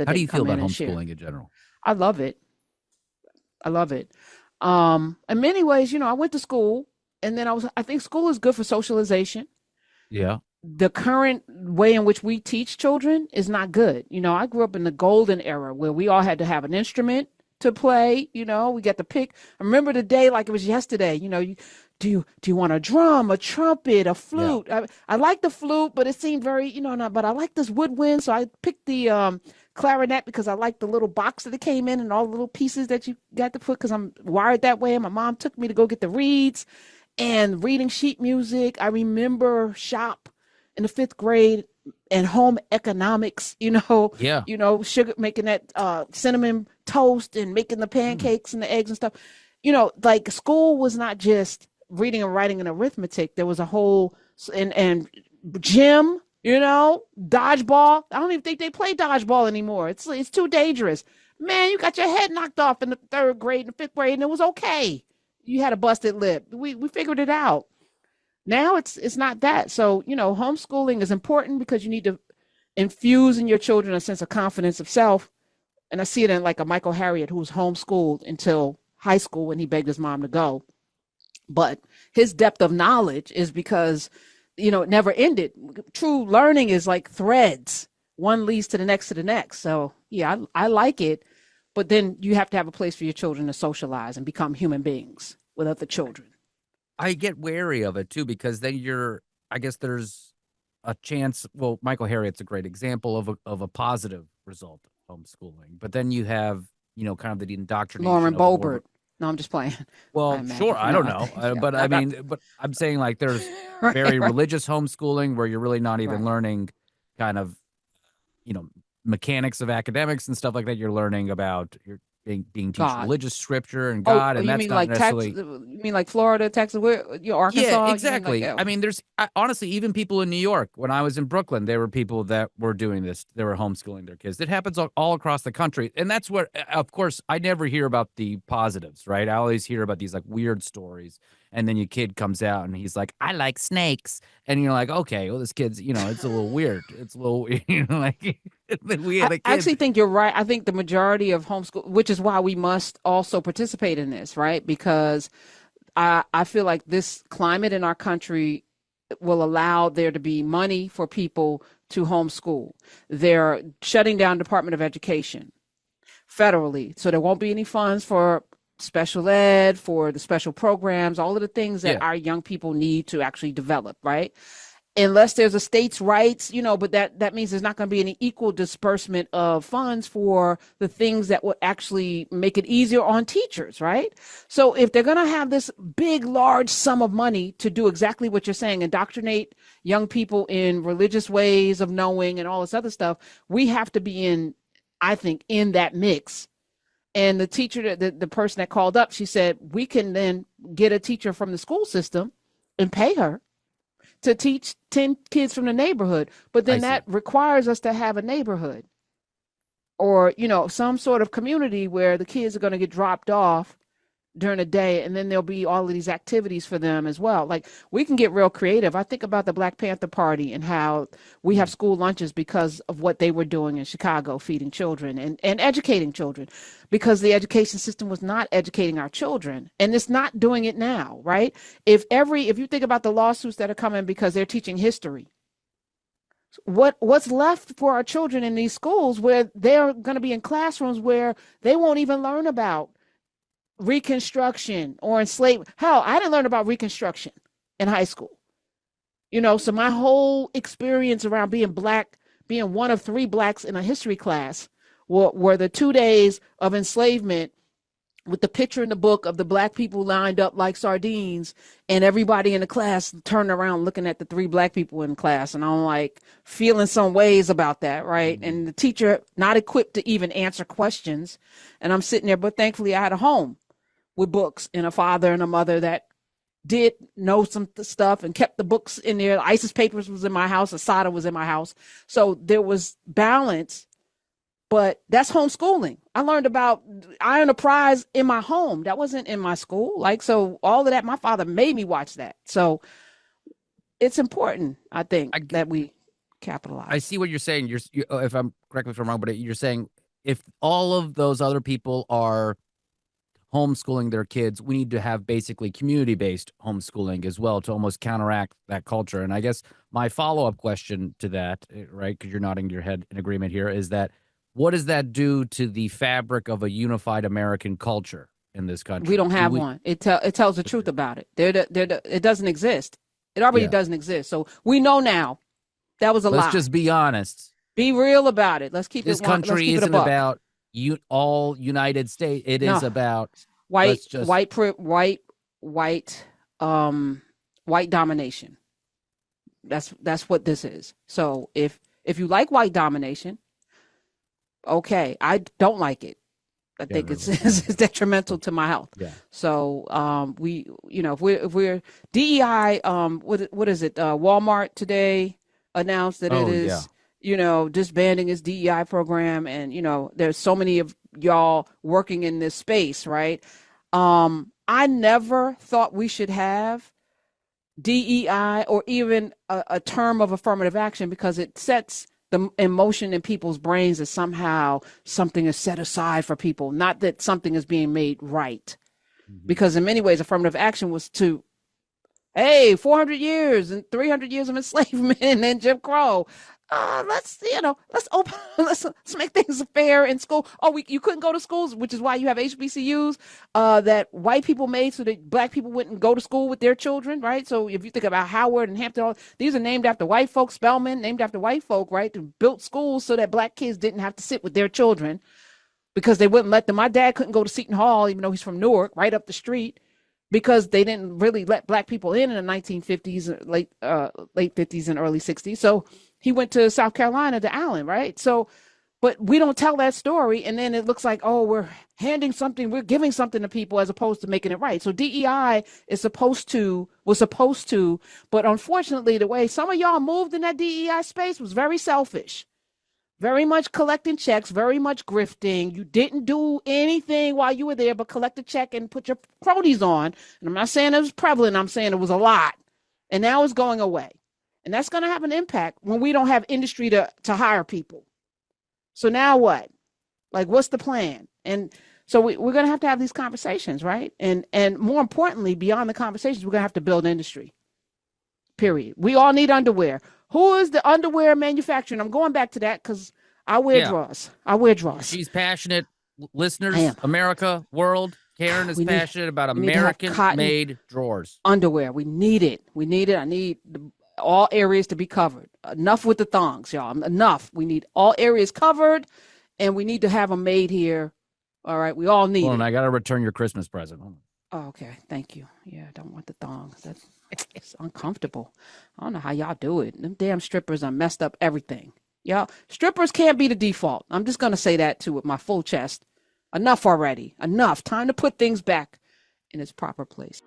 that How they do can you feel come about in and share. homeschooling in general? I love it. I love it. In many ways, I went to school, and then I think school is good for socialization. Yeah. The current way in which we teach children is not good. I grew up in the golden era where we all had to have an instrument to play. We got to pick. I remember the day like it was yesterday. Do you want a drum, a trumpet, a Yeah. flute? I like the flute, but it seemed very, not. But I like this woodwind, so I picked the clarinet because I like the little box that it came in and all the little pieces that you got to put because I'm wired that way. And my mom took me to go get the reeds and reading sheet music. I remember shop in the fifth grade and home economics, Yeah. sugar, making that cinnamon toast and making the Mm. pancakes and the eggs and stuff. Like school was not just reading and writing and arithmetic. There was a whole and gym, dodgeball. I don't even think they play dodgeball anymore. It's too dangerous. Man, you got your head knocked off in the third grade and the fifth grade, and it was okay. You had a busted lip. We figured it out. Now it's not that. So, homeschooling is important because you need to infuse in your children a sense of confidence of self. And I see it in like a Michael Harriot who was homeschooled until high school when he begged his mom to go. But his depth of knowledge is because, it never ended. True learning is like threads. One leads to the next to the next. So yeah, I like it. But then you have to have a place for your children to socialize and become human beings with other children. I get wary of it too because then I guess there's a chance. Well, Michael Harriot's a great example of a positive result of homeschooling, but then you have kind of the indoctrination Lauren of more of a. Boebert. No, I'm just playing. I Well, sure, imagine. I No, don't I know, think, yeah, but I no, no. mean, but I'm saying like there's Right, very right, religious homeschooling where you're really not even right. learning kind of you know mechanics of academics and stuff like that. You're learning about you're being teach God. religious scripture and Oh, God, and you that's mean not like Texas? necessarily. You mean like Florida, Texas? Where you Yeah, Arkansas? You mean like exactly. I okay. mean, honestly, even people in New York, when I was in Brooklyn, there were people that were doing this. They were homeschooling their kids. It happens all across the country. And that's what, of course, I never hear about the positives, right? I always hear about these like weird stories. And then your kid comes out and he's like, I like snakes. And you're like, okay, well, this kid's, it's a little weird. It's a little, like, we I had a actually kid. think you're right. I think the majority of homeschool, which is why we must also participate in this, right? Because I feel like this climate in our country will allow there to be money for people to homeschool. They're shutting down Department of Education federally, so there won't be any funds for special ed, for the special programs, all of the things that Yeah. our young people need to actually develop, right? Unless there's a states' rights, but that means there's not going to be any equal disbursement of funds for the things that would actually make it easier on teachers, right? So if they're going to have this big, large sum of money to do exactly what you're saying, indoctrinate young people in religious ways of knowing and all this other stuff, we have to be I think, in that mix. And the teacher, the person that called up, she said, we can then get a teacher from the school system and pay her to teach 10 kids from the neighborhood. But I then that see. requires us to have a neighborhood or, some sort of community where the kids are going to get dropped off during the day and then there'll be all of these activities for them as well. Like we can get real creative. I think about the Black Panther Party and how we have Mm. school lunches because of what they were doing in Chicago, feeding children and educating children, because the education system was not educating our children and it's not doing it now, right? If you think about the lawsuits that are coming because they're teaching history, what's left for our children in these schools where they're going to be in classrooms where they won't even learn about Reconstruction or enslavement. Hell, I didn't learn about Reconstruction in high school. So my whole experience around being black, being one of three blacks in a history class, were the 2 days of enslavement with the picture in the book of the black people lined up like sardines and everybody in the class turning around looking at the three black people in class. And I'm like feeling some ways about that, right? Mm. And the teacher not equipped to even answer questions. And I'm sitting there, but thankfully I had a home with books and a father and a mother that did know some stuff and kept the books in there. ISIS papers was in my house. Asada was in my house. So there was balance, but that's homeschooling. I learned about, I earned a prize in my home. That wasn't in my school. Like, so all of that, my father made me watch that. So it's important, I think, I that we capitalize. I see what you're saying. If I'm correct me if I'm wrong, but you're saying if all of those other people are homeschooling their kids, we need to have basically community-based homeschooling as well to almost counteract that culture. And I guess my follow-up question to that, right, because you're nodding your head in agreement here, is that what does that do to the fabric of a unified American culture in this country? We don't have one. It tells the truth about it. It doesn't exist. It already doesn't exist. So we know now that was a lie. Let's just be honest. Be real about it. Let's keep this it. Country let's keep isn't it a buck. about all United States. It is about white domination. That's what this is. So if you like white domination, okay, I don't like it. I think it's detrimental to my health. Yeah. So if we're DEI, what is it? Walmart today announced that it is disbanding its DEI program, and there's so many of y'all working in this space, right? I never thought we should have DEI or even a term of affirmative action, because it sets the emotion in people's brains that somehow something is set aside for people, not that something is being made right. Mm-hmm. Because in many ways, affirmative action was to, 400 years and 300 years of enslavement and Jim Crow. Let's make things fair in school. You couldn't go to schools, which is why you have HBCUs that white people made so that black people wouldn't go to school with their children, right? So if you think about Howard and Hampton, these are named after white folk. Spelman, named after white folk, right? To built schools so that black kids didn't have to sit with their children because they wouldn't let them. My dad couldn't go to Seton Hall, even though he's from Newark, right up the street, because they didn't really let black people in the 1950s, late 50s and early 60s. So he went to South Carolina, to Allen, right? So, but we don't tell that story. And then it looks like, we're handing something, we're giving something to people as opposed to making it right. So DEI was supposed to, but unfortunately, the way some of y'all moved in that DEI space was very selfish, very much collecting checks, very much grifting. You didn't do anything while you were there but collect a check and put your cronies on. And I'm not saying it was prevalent. I'm saying it was a lot. And now it's going away. And that's going to have an impact when we don't have industry to hire people. So now what? Like, what's the plan? And so we're going to have these conversations, right? And more importantly, beyond the conversations, we're going to have to build industry, period. We all need underwear. Who is the underwear manufacturer? And I'm going back to that because I wear draws. She's passionate. Listeners, America, world. Karen is passionate about American-made drawers. Underwear. We need it. I need all areas to be covered. Enough with the thongs, y'all. Enough. We need all areas covered, and we need to have them made here. All right. We all need it. And I got to return your Christmas present. Oh, okay. Thank you. Yeah, I don't want the thongs. It's uncomfortable. I don't know how y'all do it. Them damn strippers are messed up everything. Y'all, strippers can't be the default. I'm just going to say that too with my full chest. Enough already. Enough. Time to put things back in its proper place.